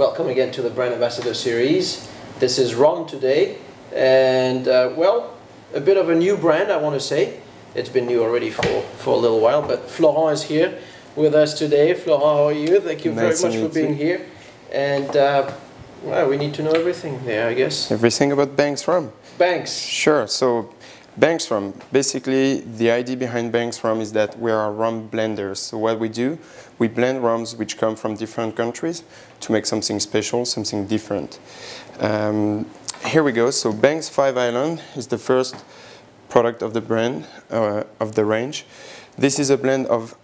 welcome again to the Brand Ambassador Series. This is Ron today, and well, a bit of a new brand, I want to say. It's been new already for a little while, but Florent is here with us today. Florent, how are you? Thank you very much for being here. And well, we need to know everything there, I guess. Everything about Banks Rum? Banks. Sure. So Banks Rum, basically the idea behind Banks Rum is that we are rum blenders. So what we do, we blend rums which come from different countries to make something special, something different. Here we go. So Banks 5 Island is the first product of the brand, of the range. This is a blend of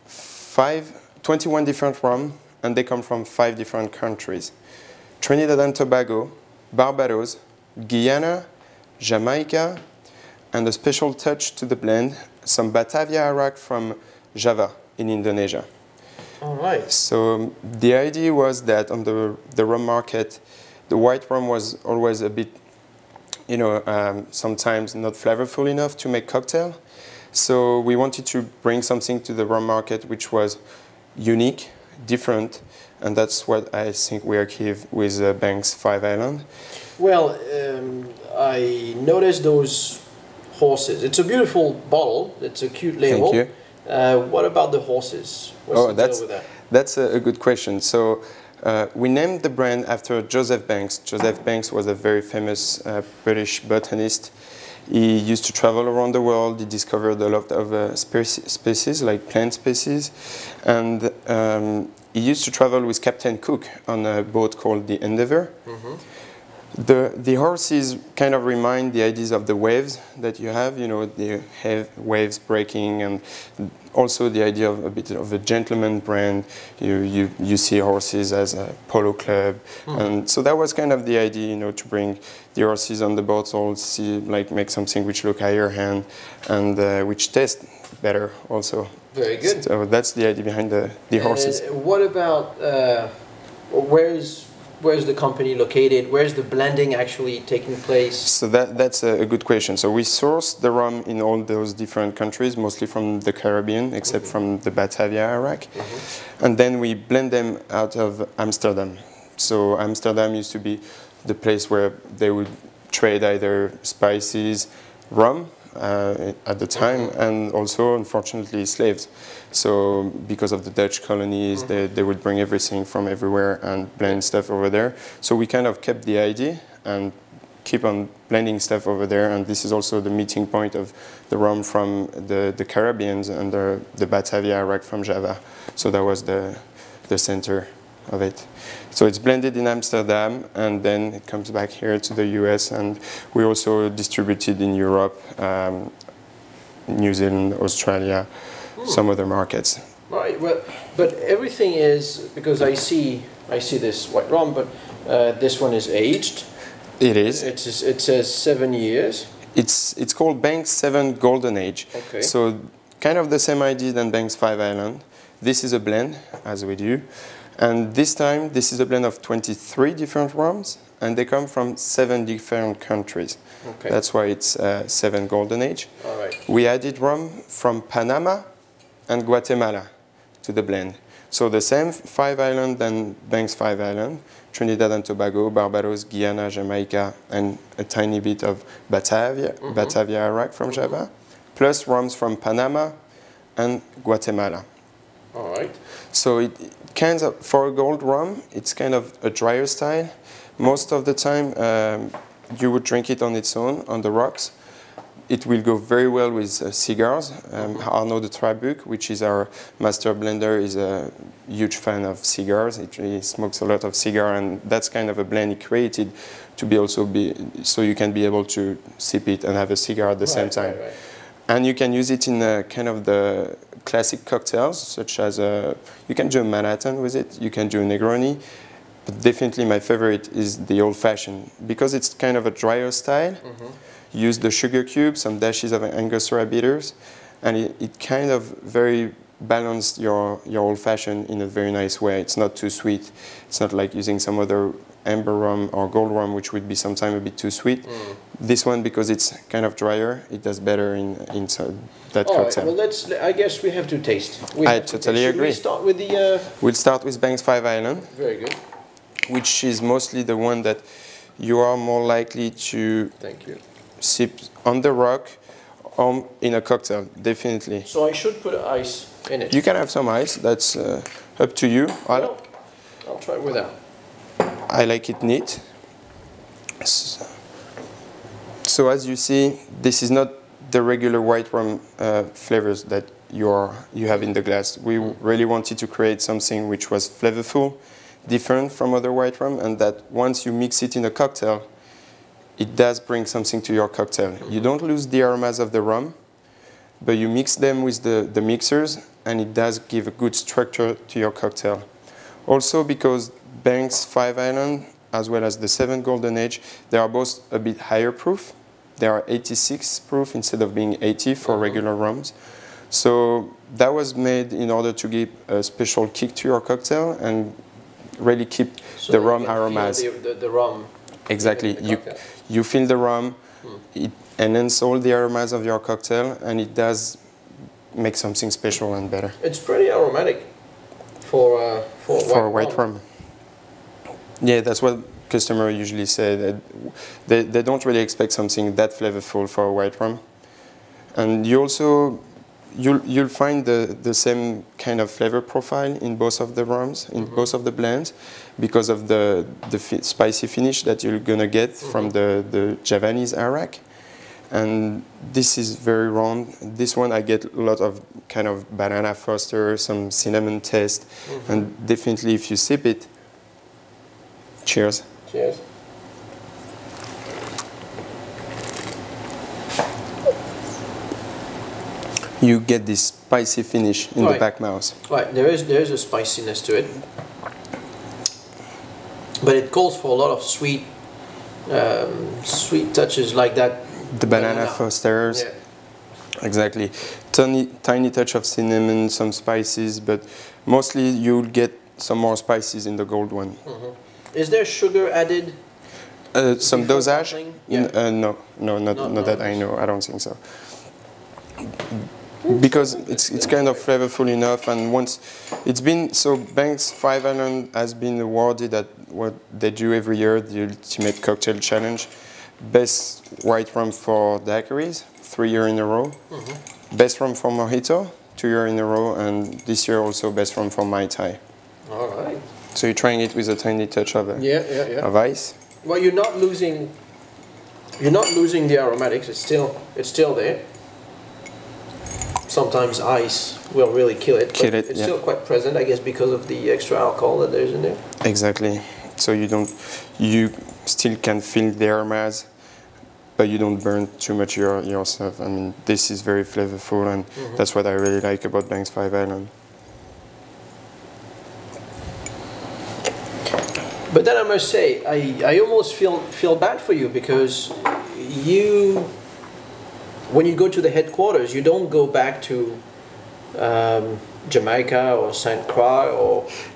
21 different rum, and they come from 5 different countries. Trinidad and Tobago, Barbados, Guyana, Jamaica, and a special touch to the blend, some Batavia Arak from Java in Indonesia. All right. So the idea was that on the rum market, the white rum was always a bit, sometimes not flavorful enough to make cocktail. So we wanted to bring something to the rum market which was unique, different, and that's what I think we achieved with Banks 5 Island. Well, I noticed those horses. It's a beautiful bottle. It's a cute label. Thank you. What about the horses? What's the deal with that? That's a good question. So we named the brand after Joseph Banks. Joseph Banks was a very famous British botanist. He used to travel around the world. He discovered a lot of species, like plant species. And he used to travel with Captain Cook on a boat called the Endeavour. Mm-hmm. The horses kind of remind the ideas of the waves that you have, the waves breaking, and also the idea of a bit of a gentleman brand. You see horses as a polo club, and so that was kind of the idea, to bring the horses on the bottle, make something which look higher hand and which taste better also. Very good. So that's the idea behind the horses. What about where's the company located? Where's the blending actually taking place? So that's a good question. So we source the rum in all those different countries, mostly from the Caribbean, except from the Batavia Arak. And then we blend them out of Amsterdam. So Amsterdam used to be the place where they would trade either spices, rum at the time, and also, unfortunately, slaves. So because of the Dutch colonies, they would bring everything from everywhere and blend stuff over there. So we kind of kept the idea and keep on blending stuff over there. And this is also the meeting point of the rum from the Caribbean and the Batavia Arak from Java. So that was the center of it. So it's blended in Amsterdam, and then it comes back here to the US, and we also distributed in Europe, New Zealand, Australia, some other markets. Right. Well, but everything is, because I see this white rum, but this one is aged. It is. It says 7 years. It's called Banks 7 Golden Age. Okay. So kind of the same idea than Banks 5 Island. This is a blend, as we do. And this time, this is a blend of 23 different rums, and they come from 7 different countries. Okay. That's why it's 7 Golden Age. All right. We added rum from Panama and Guatemala to the blend. So the same 5 Island and Banks 5 Island, Trinidad and Tobago, Barbados, Guyana, Jamaica, and a tiny bit of Batavia Arak from Java, plus rums from Panama and Guatemala. All right. So for a gold rum, it's kind of a drier style. Most of the time, you would drink it on its own, on the rocks. It will go very well with cigars. Arnaud de Trabuc, which is our master blender, is a huge fan of cigars. He smokes a lot of cigar, and that's kind of a blend he created to so you can be able to sip it and have a cigar at the same time. Right. And you can use it in kind of the classic cocktails, such as you can do a Manhattan with it, you can do a Negroni, but definitely my favorite is the old-fashioned, because it's kind of a drier style. Use the sugar cubes, some dashes of Angostura bitters, and it kind of very balanced your old-fashioned in a very nice way. It's not too sweet. It's not like using some other amber rum or gold rum, which would be sometimes a bit too sweet. This one, because it's kind of drier, it does better in that cocktail. All right, well, I guess we have to taste. I totally agree. Should we start with the... We'll start with Banks 5 Island. Very good. which is mostly the one that you are more likely to sip on the rock or in a cocktail, definitely. So I should put ice in it? You can have some ice, that's up to you. Well, I'll try without. I like it neat. So as you see, this is not the regular white rum flavors that you have in the glass. We really wanted to create something which was flavorful, different from other white rum, and that once you mix it in a cocktail, it does bring something to your cocktail. You don't lose the aromas of the rum, but you mix them with the mixers, and it does give a good structure to your cocktail. Also because Banks 5 Island, as well as the 7 Golden Age, they are both a bit higher proof. They are 86 proof instead of being 80 for regular rums. So that was made in order to give a special kick to your cocktail and really keep the rum aromas. The rum. Exactly. You feel the rum, it enhances all the aromas of your cocktail, and it does make something special and better. It's pretty aromatic for white rum. Yeah, that's what customers usually say. That they don't really expect something that flavorful for a white rum. And you also you'll find the same kind of flavor profile in both of the rums, in both of the blends, because of the spicy finish that you're gonna get from the Javanese Arak. And this is very round. This one I get a lot of kind of banana foster, some cinnamon taste, and definitely if you sip it, cheers. Cheers. You get this spicy finish in the back mouth. Right, there is a spiciness to it, but it calls for a lot of sweet touches like that. The banana fosters. Yeah. Exactly. Tiny touch of cinnamon, some spices, but mostly you'll get some more spices in the gold one. Is there sugar added? Some dosage? Yeah. No, not that I know. I don't think so. Because it's kind of flavorful enough, and once it's been so, Banks 5 Island has been awarded at what they do every year, the Ultimate Cocktail Challenge, best white rum for daiquiris, 3 years in a row, best rum for mojito, 2 years in a row, and this year also best rum for Mai Tai. All right. So you're trying it with a tiny touch of of ice. Well, you're not losing the aromatics. It's still there. Sometimes ice will really kill it, but it's still quite present, I guess, because of the extra alcohol that there's in there. Exactly. So you still can feel the aromas, but you don't burn too much yourself. I mean, this is very flavorful, and that's what I really like about Banks 5 Island. But then I must say, I almost feel bad for you, because when you go to the headquarters, you don't go back to Jamaica or St. Croix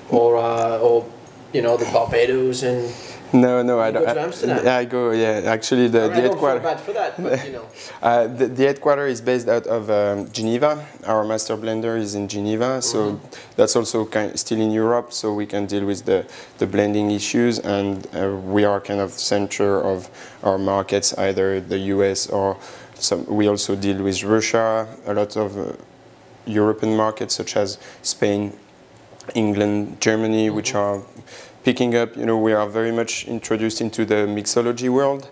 or you know, the Barbados and. No, I don't. Go to Amsterdam. I go. Yeah, actually, the headquarters. I don't feel bad for that, but you know. The headquarters is based out of Geneva. Our master blender is in Geneva, so that's also still in Europe. So we can deal with the blending issues, and we are kind of center of our markets, either the US or we also deal with Russia, a lot of European markets such as Spain, England, Germany, which are picking up. You know, we are very much introduced into the mixology world.